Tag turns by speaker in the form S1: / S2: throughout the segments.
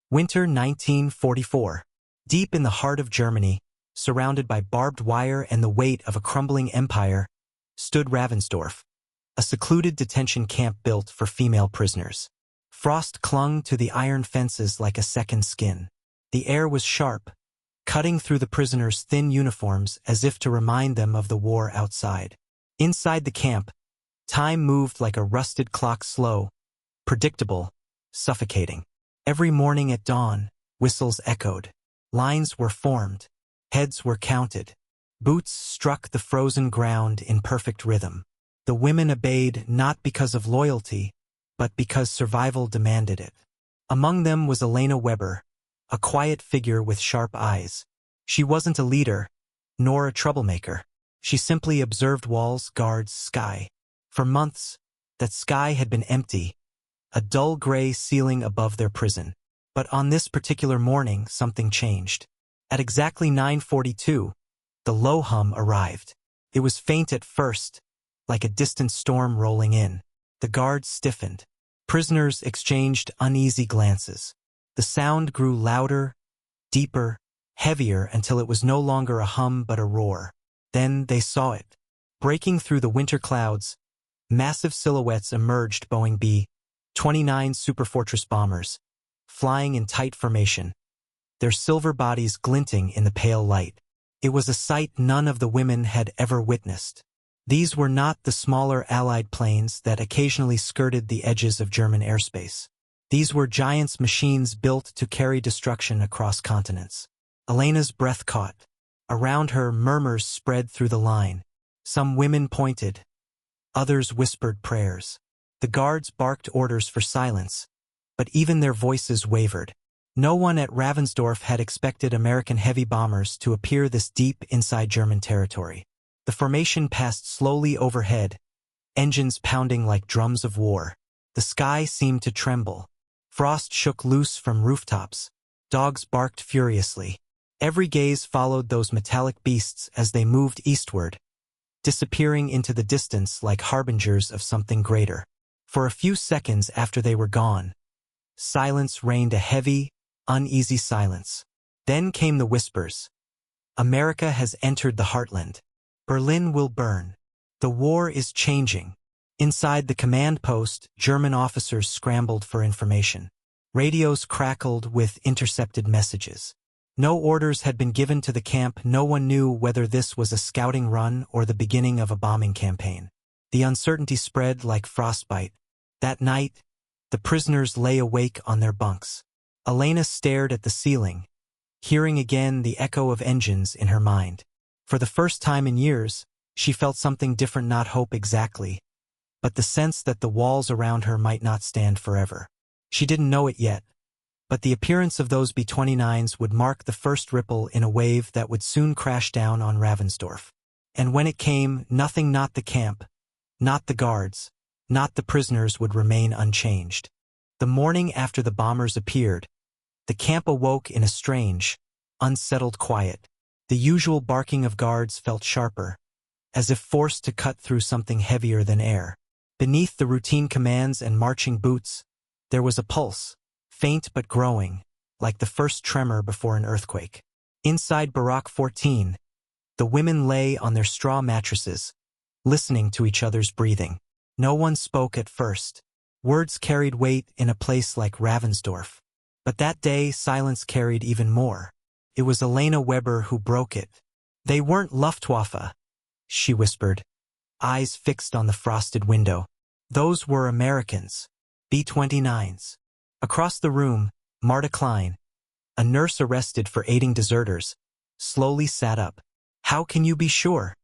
S1: Winter 1944. Deep in the heart of Germany, surrounded by barbed wire and the weight of a crumbling empire, stood Ravensdorf, a secluded detention camp built for female prisoners. Frost clung to the iron fences like a second skin. The air was sharp, cutting through the prisoners' thin uniforms as if to remind them of the war outside. Inside the camp, time moved like a rusted clock, slow, predictable, suffocating. Every morning at dawn, whistles echoed. Lines were formed. Heads were counted. Boots struck the frozen ground in perfect rhythm. The women obeyed not because of loyalty, but because survival demanded it. Among them was Elena Weber, a quiet figure with sharp eyes. She wasn't a leader, nor a troublemaker. She simply observed walls, guards, sky. For months, that sky had been empty, a dull gray ceiling above their prison. But on this particular morning, something changed. At exactly 9:42, the low hum arrived. It was faint at first, like a distant storm rolling in. The guards stiffened. Prisoners exchanged uneasy glances. The sound grew louder, deeper, heavier until it was no longer a hum but a roar. Then they saw it. Breaking through the winter clouds, massive silhouettes emerged, Boeing B-29 Superfortress bombers, flying in tight formation, their silver bodies glinting in the pale light. It was a sight none of the women had ever witnessed. These were not the smaller Allied planes that occasionally skirted the edges of German airspace. These were giants' machines built to carry destruction across continents. Elena's breath caught. Around her, murmurs spread through the line. Some women pointed. Others whispered prayers. The guards barked orders for silence, but even their voices wavered. No one at Ravensdorf had expected American heavy bombers to appear this deep inside German territory. The formation passed slowly overhead, engines pounding like drums of war. The sky seemed to tremble. Frost shook loose from rooftops. Dogs barked furiously. Every gaze followed those metallic beasts as they moved eastward, disappearing into the distance like harbingers of something greater. For a few seconds after they were gone, silence reigned, a heavy, uneasy silence. Then came the whispers. America has entered the heartland. Berlin will burn. The war is changing. Inside the command post, German officers scrambled for information. Radios crackled with intercepted messages. No orders had been given to the camp. No one knew whether this was a scouting run or the beginning of a bombing campaign. The uncertainty spread like frostbite. That night, the prisoners lay awake on their bunks. Elena stared at the ceiling, hearing again the echo of engines in her mind. For the first time in years, she felt something different, not hope exactly, but the sense that the walls around her might not stand forever. She didn't know it yet, but the appearance of those B-29s would mark the first ripple in a wave that would soon crash down on Ravensdorf. And when it came, nothing, not the camp, not the guards, not the prisoners, would remain unchanged. The morning after the bombers appeared, the camp awoke in a strange, unsettled quiet. The usual barking of guards felt sharper, as if forced to cut through something heavier than air. Beneath the routine commands and marching boots, there was a pulse, faint but growing, like the first tremor before an earthquake. Inside Barrack 14, the women lay on their straw mattresses, listening to each other's breathing. No one spoke at first. Words carried weight in a place like Ravensdorf. But that day, silence carried even more. It was Elena Weber who broke it. They weren't Luftwaffe, she whispered, eyes fixed on the frosted window. Those were Americans, B-29s. Across the room, Marta Klein, a nurse arrested for aiding deserters, slowly sat up. How can you be sure?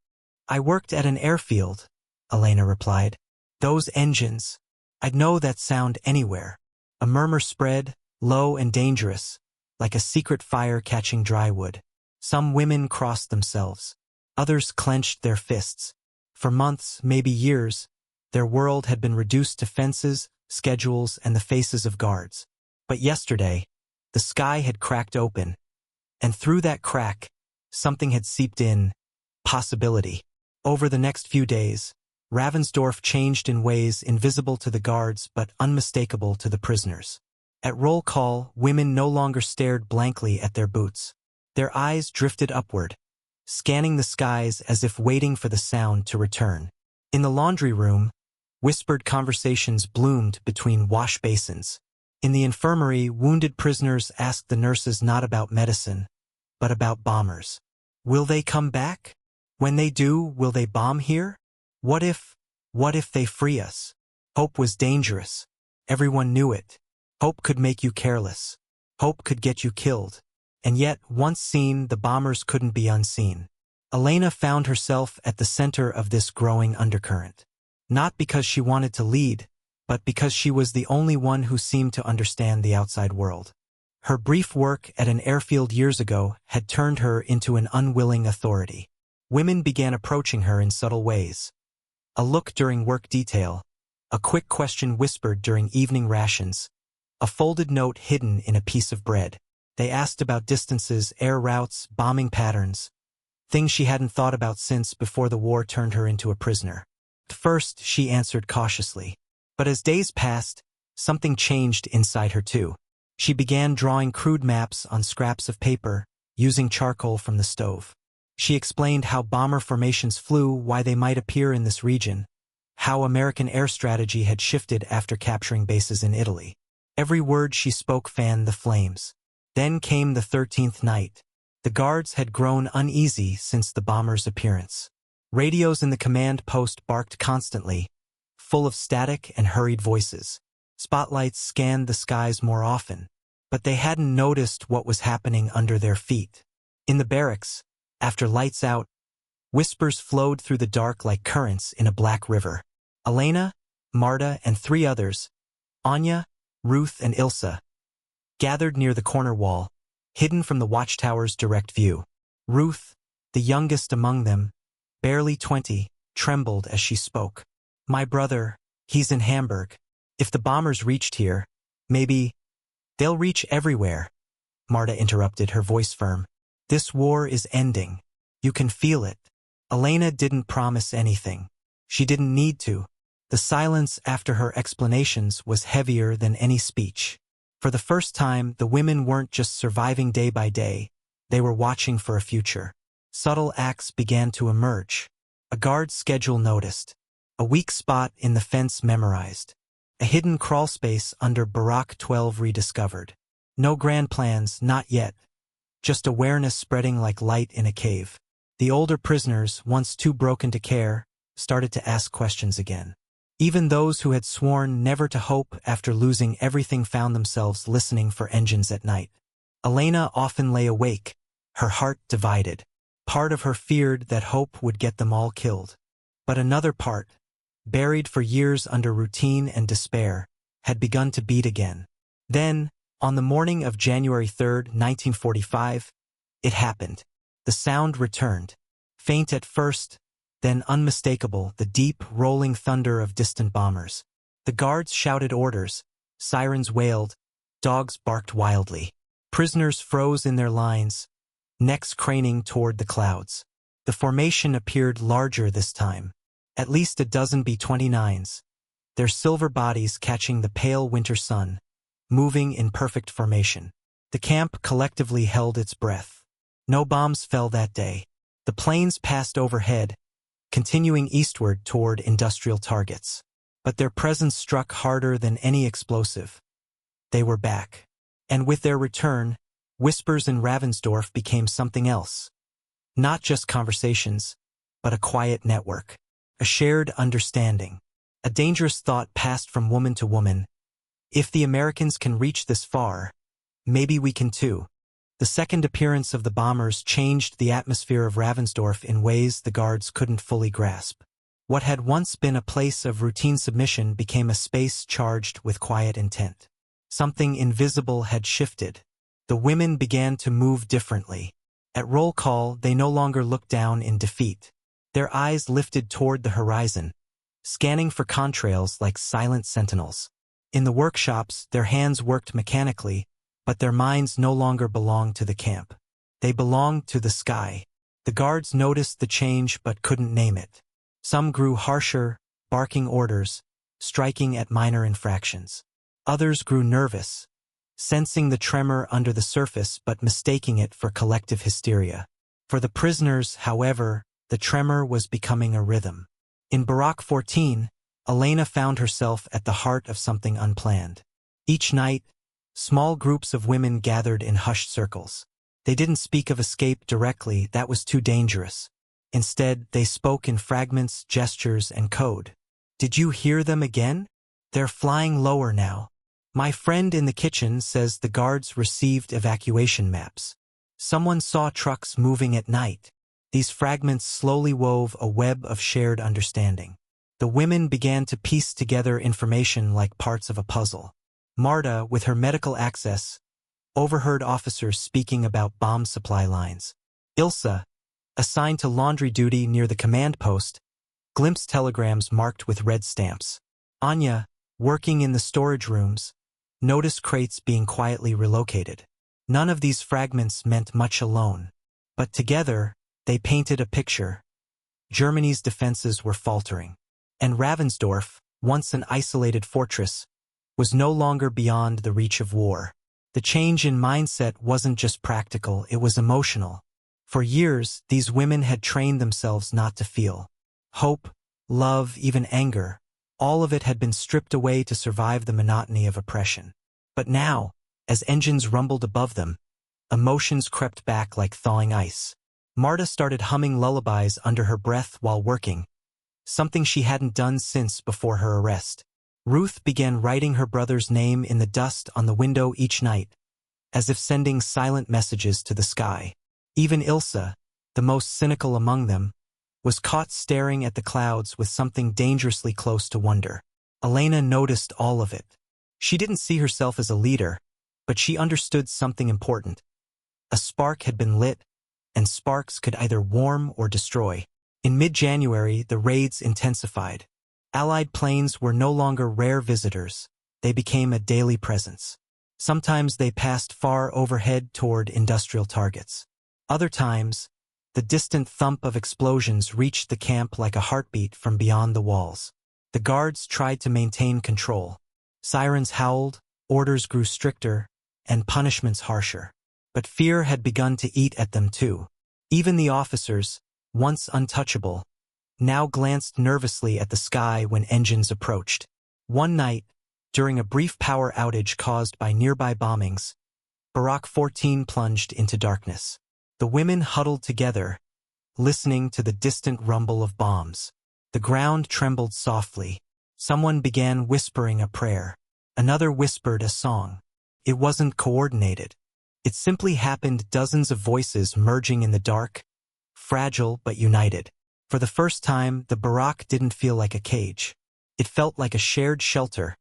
S1: I worked at an airfield, Elena replied. Those engines, I'd know that sound anywhere. A murmur spread, low and dangerous, like a secret fire catching dry wood. Some women crossed themselves. Others clenched their fists. For months, maybe years, their world had been reduced to fences, schedules, and the faces of guards. But yesterday, the sky had cracked open, and through that crack, something had seeped in, possibility. Over the next few days, Ravensdorf changed in ways invisible to the guards but unmistakable to the prisoners. At roll call, women no longer stared blankly at their boots. Their eyes drifted upward, scanning the skies as if waiting for the sound to return. In the laundry room, whispered conversations bloomed between wash basins. In the infirmary, wounded prisoners asked the nurses not about medicine, but about bombers. Will they come back? When they do, will they bomb here? What if they free us? Hope was dangerous. Everyone knew it. Hope could make you careless. Hope could get you killed. And yet, once seen, the bombers couldn't be unseen. Elena found herself at the center of this growing undercurrent. Not because she wanted to lead, but because she was the only one who seemed to understand the outside world. Her brief work at an airfield years ago had turned her into an unwilling authority. Women began approaching her in subtle ways. A look during work detail, a quick question whispered during evening rations, a folded note hidden in a piece of bread. They asked about distances, air routes, bombing patterns, things she hadn't thought about since before the war turned her into a prisoner. At first, she answered cautiously. But as days passed, something changed inside her too. She began drawing crude maps on scraps of paper, using charcoal from the stove. She explained how bomber formations flew, why they might appear in this region, how American air strategy had shifted after capturing bases in Italy. Every word she spoke fanned the flames. Then came the 13th night. The guards had grown uneasy since the bombers' appearance. Radios in the command post barked constantly, full of static and hurried voices. Spotlights scanned the skies more often, but they hadn't noticed what was happening under their feet. In the barracks, after lights out, whispers flowed through the dark like currents in a black river. Elena, Marta, and 3 others, Anya, Ruth, and Ilsa, gathered near the corner wall, hidden from the watchtower's direct view. Ruth, the youngest among them, barely 20, trembled as she spoke. My brother, he's in Hamburg. If the bombers reached here, maybe they'll reach everywhere. Marta interrupted, her voice firm. This war is ending. You can feel it. Elena didn't promise anything. She didn't need to. The silence after her explanations was heavier than any speech. For the first time, the women weren't just surviving day by day. They were watching for a future. Subtle acts began to emerge. A guard's schedule noticed. A weak spot in the fence memorized. A hidden crawl space under Barak 12 rediscovered. No grand plans, not yet. Just awareness spreading like light in a cave. The older prisoners, once too broken to care, started to ask questions again. Even those who had sworn never to hope after losing everything found themselves listening for engines at night. Elena often lay awake, her heart divided. Part of her feared that hope would get them all killed. But another part, buried for years under routine and despair, had begun to beat again. Then, on the morning of January 3, 1945, it happened. The sound returned. Faint at first, then unmistakable, the deep, rolling thunder of distant bombers. The guards shouted orders, sirens wailed, dogs barked wildly. Prisoners froze in their lines, necks craning toward the clouds. The formation appeared larger this time. At least a dozen B-29s, their silver bodies catching the pale winter sun, moving in perfect formation. The camp collectively held its breath. No bombs fell that day. The planes passed overhead, continuing eastward toward industrial targets. But their presence struck harder than any explosive. They were back. And with their return, whispers in Ravensdorf became something else. Not just conversations, but a quiet network. A shared understanding. A dangerous thought passed from woman to woman. If the Americans can reach this far, maybe we can too. The second appearance of the bombers changed the atmosphere of Ravensdorf in ways the guards couldn't fully grasp. What had once been a place of routine submission became a space charged with quiet intent. Something invisible had shifted. The women began to move differently. At roll call, they no longer looked down in defeat. Their eyes lifted toward the horizon, scanning for contrails like silent sentinels. In the workshops, their hands worked mechanically, but their minds no longer belonged to the camp. They belonged to the sky. The guards noticed the change but couldn't name it. Some grew harsher, barking orders, striking at minor infractions. Others grew nervous, sensing the tremor under the surface but mistaking it for collective hysteria. For the prisoners, however, the tremor was becoming a rhythm. In Barack 14, Elena found herself at the heart of something unplanned. Each night, small groups of women gathered in hushed circles. They didn't speak of escape directly, that was too dangerous. Instead, they spoke in fragments, gestures, and code. Did you hear them again? They're flying lower now. My friend in the kitchen says the guards received evacuation maps. Someone saw trucks moving at night. These fragments slowly wove a web of shared understanding. The women began to piece together information like parts of a puzzle. Marta, with her medical access, overheard officers speaking about bomb supply lines. Ilsa, assigned to laundry duty near the command post, glimpsed telegrams marked with red stamps. Anya, working in the storage rooms, noticed crates being quietly relocated. None of these fragments meant much alone, but together, they painted a picture. Germany's defenses were faltering, and Ravensdorf, once an isolated fortress, was no longer beyond the reach of war. The change in mindset wasn't just practical, it was emotional. For years, these women had trained themselves not to feel. Hope, love, even anger, all of it had been stripped away to survive the monotony of oppression. But now, as engines rumbled above them, emotions crept back like thawing ice. Marta started humming lullabies under her breath while working, something she hadn't done since before her arrest. Ruth began writing her brother's name in the dust on the window each night, as if sending silent messages to the sky. Even Ilsa, the most cynical among them, was caught staring at the clouds with something dangerously close to wonder. Elena noticed all of it. She didn't see herself as a leader, but she understood something important. A spark had been lit, and sparks could either warm or destroy. In mid-January, the raids intensified. Allied planes were no longer rare visitors. They became a daily presence. Sometimes they passed far overhead toward industrial targets. Other times, the distant thump of explosions reached the camp like a heartbeat from beyond the walls. The guards tried to maintain control. Sirens howled, orders grew stricter, and punishments harsher. But fear had begun to eat at them too. Even the officers, once untouchable, now glanced nervously at the sky when engines approached. One night, during a brief power outage caused by nearby bombings, Barack 14 plunged into darkness. The women huddled together, listening to the distant rumble of bombs. The ground trembled softly. Someone began whispering a prayer. Another whispered a song. It wasn't coordinated. It simply happened, dozens of voices merging in the dark, fragile but united. For the first time, the barack didn't feel like a cage. It felt like a shared shelter,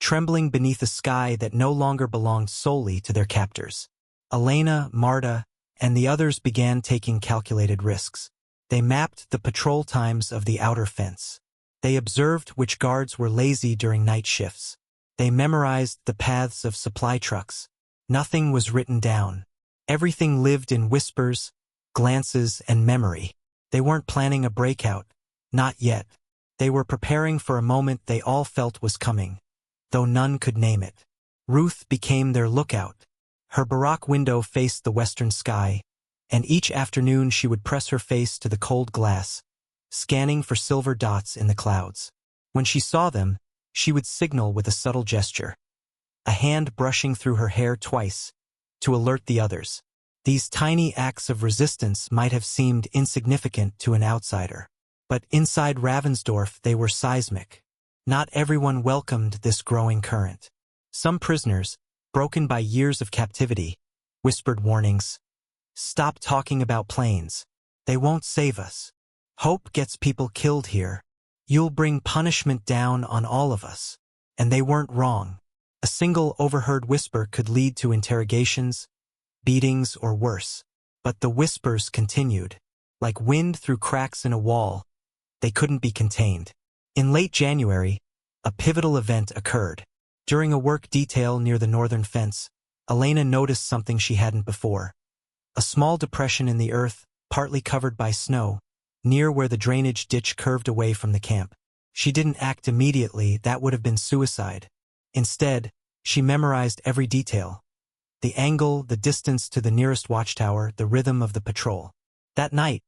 S1: trembling beneath a sky that no longer belonged solely to their captors. Elena, Marta, and the others began taking calculated risks. They mapped the patrol times of the outer fence. They observed which guards were lazy during night shifts. They memorized the paths of supply trucks. Nothing was written down. Everything lived in whispers, glances, and memory. They weren't planning a breakout. Not yet. They were preparing for a moment they all felt was coming, though none could name it. Ruth became their lookout. Her barack window faced the western sky, and each afternoon she would press her face to the cold glass, scanning for silver dots in the clouds. When she saw them, she would signal with a subtle gesture, a hand brushing through her hair twice, to alert the others. These tiny acts of resistance might have seemed insignificant to an outsider, but inside Ravensdorf they were seismic. Not everyone welcomed this growing current. Some prisoners, broken by years of captivity, whispered warnings. Stop talking about planes. They won't save us. Hope gets people killed here. You'll bring punishment down on all of us. And they weren't wrong. A single overheard whisper could lead to interrogations, beatings, or worse. But the whispers continued. Like wind through cracks in a wall, they couldn't be contained. In late January, a pivotal event occurred. During a work detail near the northern fence, Elena noticed something she hadn't before. A small depression in the earth, partly covered by snow, near where the drainage ditch curved away from the camp. She didn't act immediately, that would have been suicide. Instead, she memorized every detail. The angle, the distance to the nearest watchtower, the rhythm of the patrol. That night,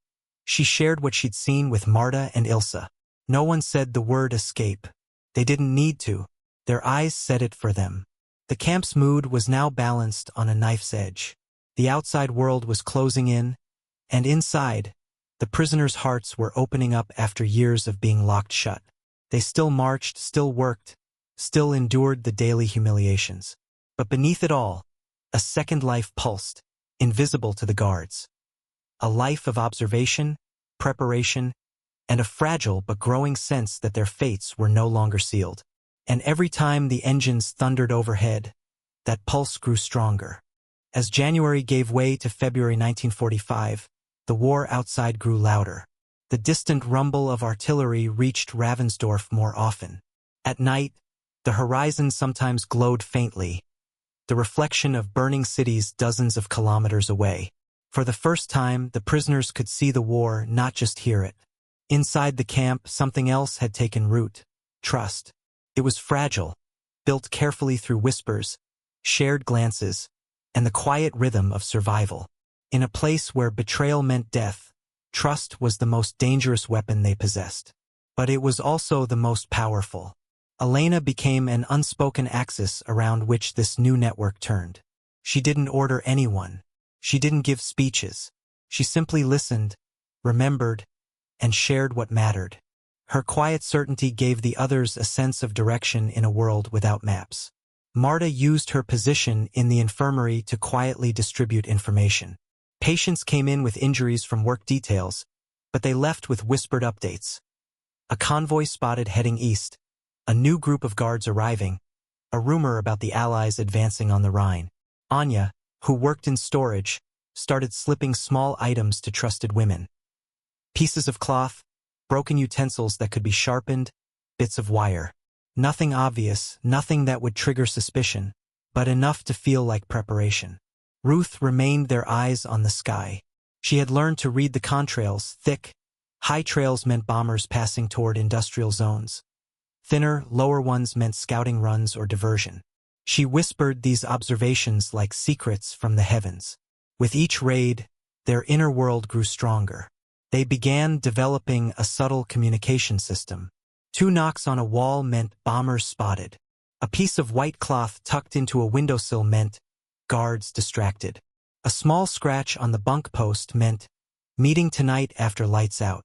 S1: she shared what she'd seen with Marta and Ilsa. No one said the word escape. They didn't need to. Their eyes said it for them. The camp's mood was now balanced on a knife's edge. The outside world was closing in, and inside, the prisoners' hearts were opening up after years of being locked shut. They still marched, still worked, still endured the daily humiliations. But beneath it all, a second life pulsed, invisible to the guards. A life of observation, preparation, and a fragile but growing sense that their fates were no longer sealed. And every time the engines thundered overhead, that pulse grew stronger. As January gave way to February 1945, the war outside grew louder. The distant rumble of artillery reached Ravensdorf more often. At night, the horizon sometimes glowed faintly, the reflection of burning cities dozens of kilometers away. For the first time, the prisoners could see the war, not just hear it. Inside the camp, something else had taken root: trust. It was fragile, built carefully through whispers, shared glances, and the quiet rhythm of survival. In a place where betrayal meant death, trust was the most dangerous weapon they possessed. But it was also the most powerful. Elena became an unspoken axis around which this new network turned. She didn't order anyone. She didn't give speeches. She simply listened, remembered, and shared what mattered. Her quiet certainty gave the others a sense of direction in a world without maps. Marta used her position in the infirmary to quietly distribute information. Patients came in with injuries from work details, but they left with whispered updates. A convoy spotted heading east, a new group of guards arriving, a rumor about the Allies advancing on the Rhine. Anya, who worked in storage, started slipping small items to trusted women. Pieces of cloth, broken utensils that could be sharpened, bits of wire. Nothing obvious, nothing that would trigger suspicion, but enough to feel like preparation. Ruth remained their eyes on the sky. She had learned to read the contrails. Thick, high trails meant bombers passing toward industrial zones. Thinner, lower ones meant scouting runs or diversion. She whispered these observations like secrets from the heavens. With each raid, their inner world grew stronger. They began developing a subtle communication system. 2 knocks on a wall meant bombers spotted. A piece of white cloth tucked into a windowsill meant guards distracted. A small scratch on the bunk post meant meeting tonight after lights out.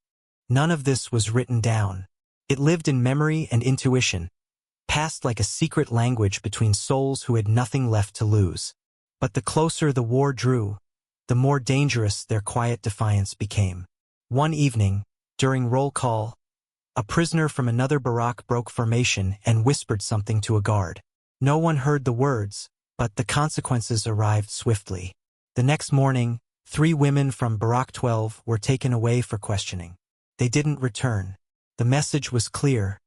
S1: None of this was written down. It lived in memory and intuition, passed like a secret language between souls who had nothing left to lose. But the closer the war drew, the more dangerous their quiet defiance became. One evening, during roll call, a prisoner from another barrack broke formation and whispered something to a guard. No one heard the words, but the consequences arrived swiftly. The next morning, 3 women from Barrack 12 were taken away for questioning. They didn't return. The message was clear.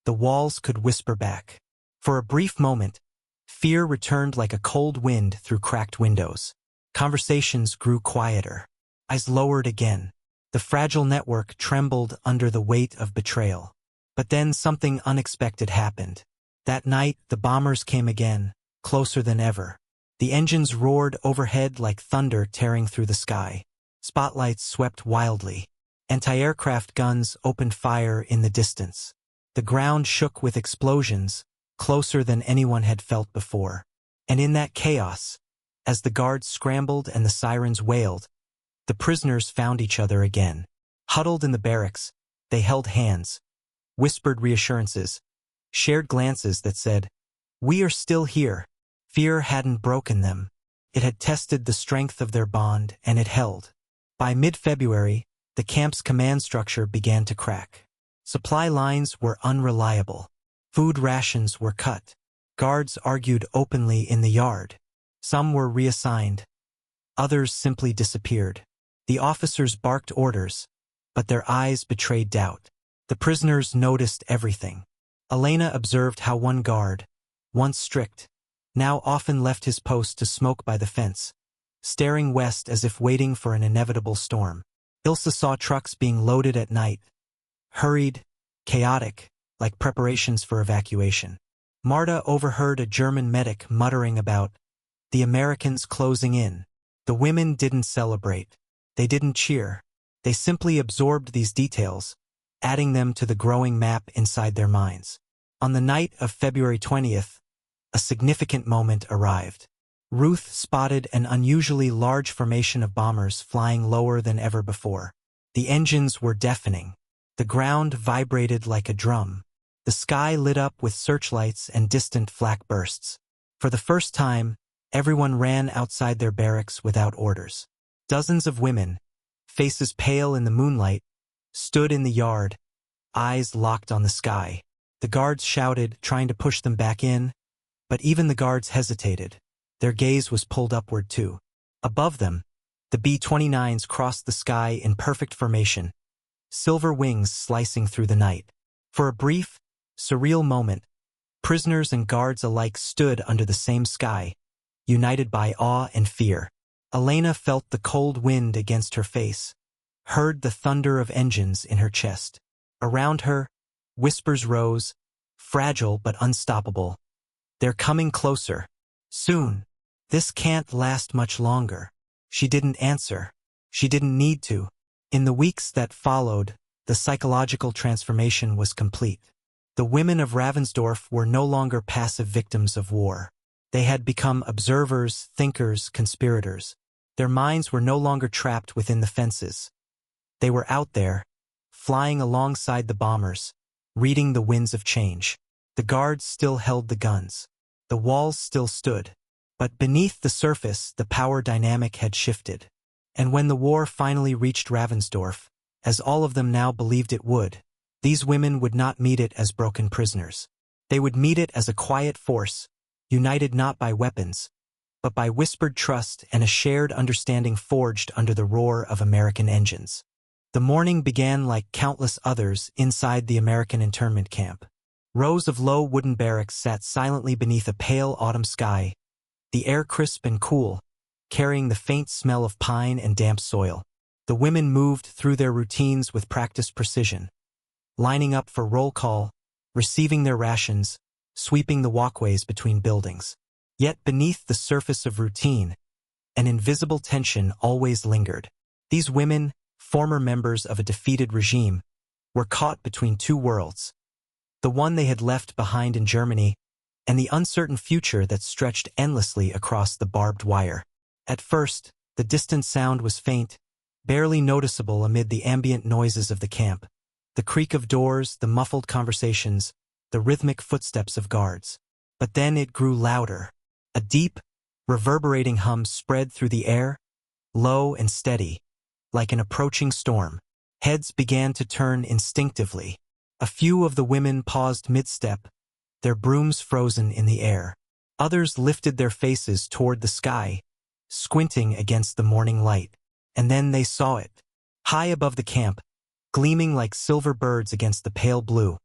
S1: The walls could whisper back. For a brief moment, fear returned like a cold wind through cracked windows. Conversations grew quieter. Eyes lowered again. The fragile network trembled under the weight of betrayal. But then something unexpected happened. That night, the bombers came again, closer than ever. The engines roared overhead like thunder tearing through the sky. Spotlights swept wildly. Anti-aircraft guns opened fire in the distance. The ground shook with explosions, closer than anyone had felt before. And in that chaos, as the guards scrambled and the sirens wailed, the prisoners found each other again. Huddled in the barracks, they held hands, whispered reassurances, shared glances that said, "We are still here." Fear hadn't broken them. It had tested the strength of their bond, and it held. By mid-February, the camp's command structure began to crack. Supply lines were unreliable. Food rations were cut. Guards argued openly in the yard. Some were reassigned. Others simply disappeared. The officers barked orders, but their eyes betrayed doubt. The prisoners noticed everything. Elena observed how one guard, once strict, now often left his post to smoke by the fence, staring west as if waiting for an inevitable storm. Ilsa saw trucks being loaded at night, hurried, chaotic, like preparations for evacuation. Marta overheard a German medic muttering about the Americans closing in. The women didn't celebrate. They didn't cheer. They simply absorbed these details, adding them to the growing map inside their minds. On the night of February 20th, a significant moment arrived. Ruth spotted an unusually large formation of bombers flying lower than ever before. The engines were deafening. The ground vibrated like a drum. The sky lit up with searchlights and distant flak bursts. For the first time, everyone ran outside their barracks without orders. Dozens of women, faces pale in the moonlight, stood in the yard, eyes locked on the sky. The guards shouted, trying to push them back in, but even the guards hesitated. Their gaze was pulled upward too. Above them, the B-29s crossed the sky in perfect formation, silver wings slicing through the night. For a brief, surreal moment, prisoners and guards alike stood under the same sky, united by awe and fear. Elena felt the cold wind against her face, heard the thunder of engines in her chest. Around her, whispers rose, fragile but unstoppable. They're coming closer. Soon. This can't last much longer. She didn't answer. She didn't need to. In the weeks that followed, the psychological transformation was complete. The women of Ravensdorf were no longer passive victims of war. They had become observers, thinkers, conspirators. Their minds were no longer trapped within the fences. They were out there, flying alongside the bombers, reading the winds of change. The guards still held the guns. The walls still stood. But beneath the surface, the power dynamic had shifted. And when the war finally reached Ravensdorf, as all of them now believed it would, these women would not meet it as broken prisoners. They would meet it as a quiet force, united not by weapons, but by whispered trust and a shared understanding forged under the roar of American engines. The morning began like countless others inside the American internment camp. Rows of low wooden barracks sat silently beneath a pale autumn sky, the air crisp and cool, carrying the faint smell of pine and damp soil. The women moved through their routines with practiced precision, lining up for roll call, receiving their rations, sweeping the walkways between buildings. Yet beneath the surface of routine, an invisible tension always lingered. These women, former members of a defeated regime, were caught between two worlds. The one they had left behind in Germany, and the uncertain future that stretched endlessly across the barbed wire. At first, the distant sound was faint, barely noticeable amid the ambient noises of the camp. The creak of doors, the muffled conversations, the rhythmic footsteps of guards. But then it grew louder. A deep, reverberating hum spread through the air, low and steady, like an approaching storm. Heads began to turn instinctively. A few of the women paused mid-step, their brooms frozen in the air. Others lifted their faces toward the sky, squinting against the morning light. And then they saw it. High above the camp, gleaming like silver birds against the pale blue,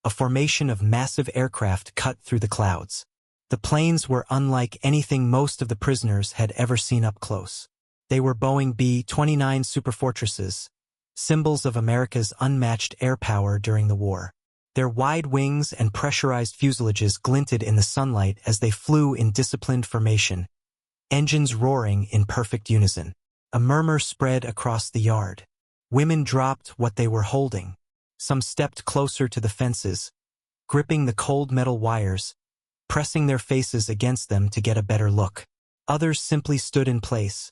S1: a formation of massive aircraft cut through the clouds. The planes were unlike anything most of the prisoners had ever seen up close. They were Boeing B-29 superfortresses, symbols of America's unmatched air power during the war. Their wide wings and pressurized fuselages glinted in the sunlight as they flew in disciplined formation, engines roaring in perfect unison. A murmur spread across the yard. Women dropped what they were holding. Some stepped closer to the fences, gripping the cold metal wires, pressing their faces against them to get a better look. Others simply stood in place,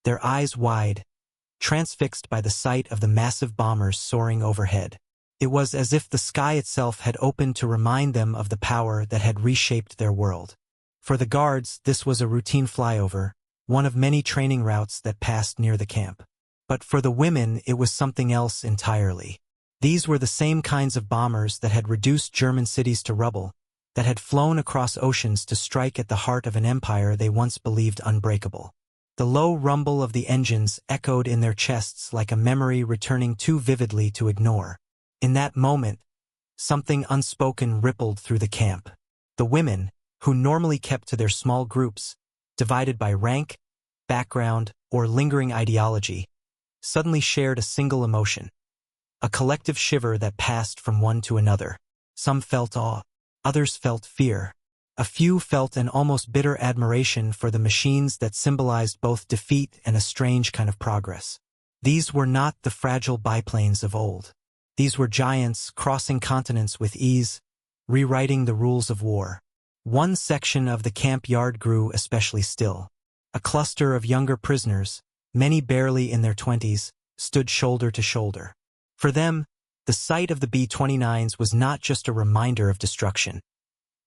S1: their eyes wide, transfixed by the sight of the massive bombers soaring overhead. It was as if the sky itself had opened to remind them of the power that had reshaped their world. For the guards, this was a routine flyover, one of many training routes that passed near the camp. But for the women, it was something else entirely. These were the same kinds of bombers that had reduced German cities to rubble, that had flown across oceans to strike at the heart of an empire they once believed unbreakable. The low rumble of the engines echoed in their chests like a memory returning too vividly to ignore. In that moment, something unspoken rippled through the camp. The women, who normally kept to their small groups, divided by rank, background, or lingering ideology, suddenly shared a single emotion. A collective shiver that passed from one to another. Some felt awe, others felt fear. A few felt an almost bitter admiration for the machines that symbolized both defeat and a strange kind of progress. These were not the fragile biplanes of old. These were giants crossing continents with ease, rewriting the rules of war. One section of the camp yard grew especially still. A cluster of younger prisoners, many barely in their 20s, stood shoulder to shoulder. For them, the sight of the B-29s was not just a reminder of destruction.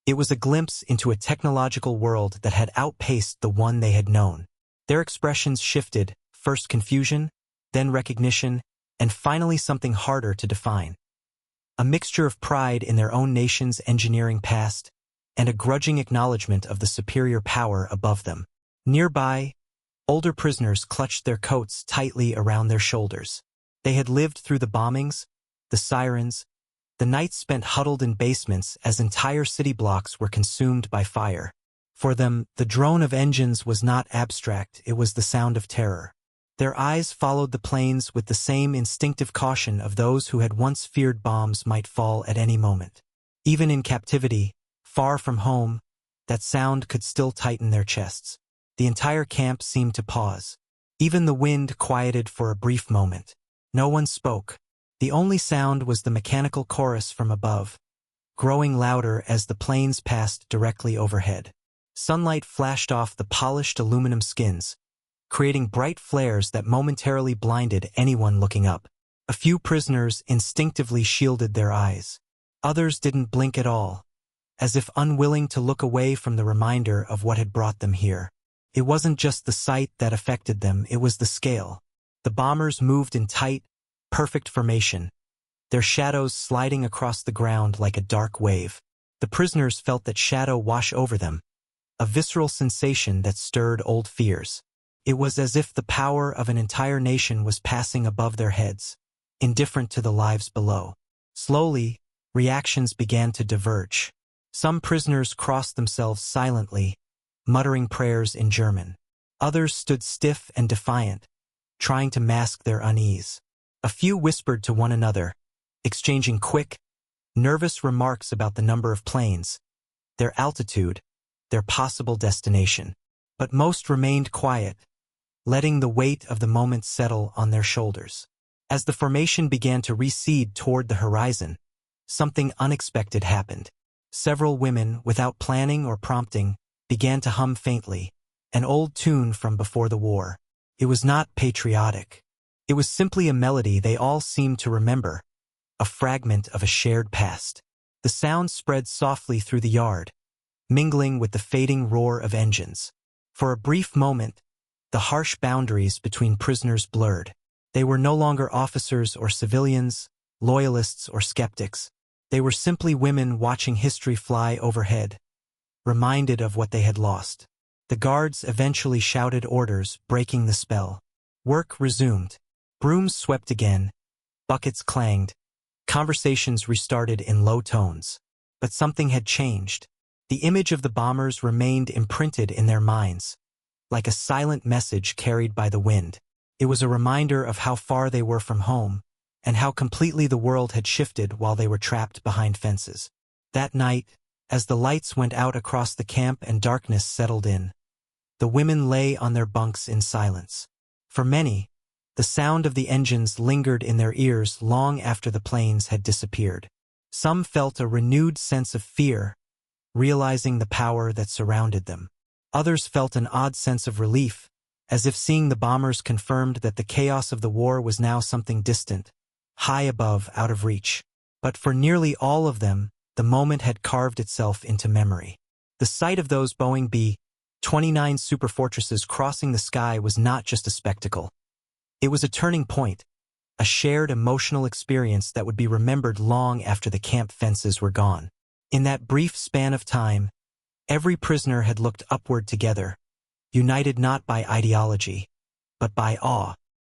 S1: It was a glimpse into a technological world that had outpaced the one they had known. Their expressions shifted, first confusion, then recognition, and finally something harder to define. A mixture of pride in their own nation's engineering past and a grudging acknowledgement of the superior power above them. Nearby, older prisoners clutched their coats tightly around their shoulders. They had lived through the bombings, the sirens, the nights spent huddled in basements as entire city blocks were consumed by fire. For them, the drone of engines was not abstract, it was the sound of terror. Their eyes followed the planes with the same instinctive caution of those who had once feared bombs might fall at any moment. Even in captivity, far from home, that sound could still tighten their chests. The entire camp seemed to pause. Even the wind quieted for a brief moment. No one spoke. The only sound was the mechanical chorus from above, growing louder as the planes passed directly overhead. Sunlight flashed off the polished aluminum skins, creating bright flares that momentarily blinded anyone looking up. A few prisoners instinctively shielded their eyes. Others didn't blink at all, as if unwilling to look away from the reminder of what had brought them here. It wasn't just the sight that affected them, it was the scale. The bombers moved in tight, perfect formation, their shadows sliding across the ground like a dark wave. The prisoners felt that shadow wash over them, a visceral sensation that stirred old fears. It was as if the power of an entire nation was passing above their heads, indifferent to the lives below. Slowly, reactions began to diverge. Some prisoners crossed themselves silently, muttering prayers in German. Others stood stiff and defiant, trying to mask their unease. A few whispered to one another, exchanging quick, nervous remarks about the number of planes, their altitude, their possible destination. But most remained quiet, letting the weight of the moment settle on their shoulders. As the formation began to recede toward the horizon, something unexpected happened. Several women, without planning or prompting, began to hum faintly, an old tune from before the war. It was not patriotic. It was simply a melody they all seemed to remember, a fragment of a shared past. The sound spread softly through the yard, mingling with the fading roar of engines. For a brief moment, the harsh boundaries between prisoners blurred. They were no longer officers or civilians, loyalists or skeptics. They were simply women watching history fly overhead, reminded of what they had lost. The guards eventually shouted orders, breaking the spell. Work resumed. Brooms swept again, buckets clanged, conversations restarted in low tones. But something had changed. The image of the bombers remained imprinted in their minds, like a silent message carried by the wind. It was a reminder of how far they were from home, and how completely the world had shifted while they were trapped behind fences. That night, as the lights went out across the camp and darkness settled in, the women lay on their bunks in silence. For many, the sound of the engines lingered in their ears long after the planes had disappeared. Some felt a renewed sense of fear, realizing the power that surrounded them. Others felt an odd sense of relief, as if seeing the bombers confirmed that the chaos of the war was now something distant, high above, out of reach. But for nearly all of them, the moment had carved itself into memory. The sight of those Boeing B-29 superfortresses crossing the sky was not just a spectacle. It was a turning point, a shared emotional experience that would be remembered long after the camp fences were gone. In that brief span of time, every prisoner had looked upward together, united not by ideology, but by awe.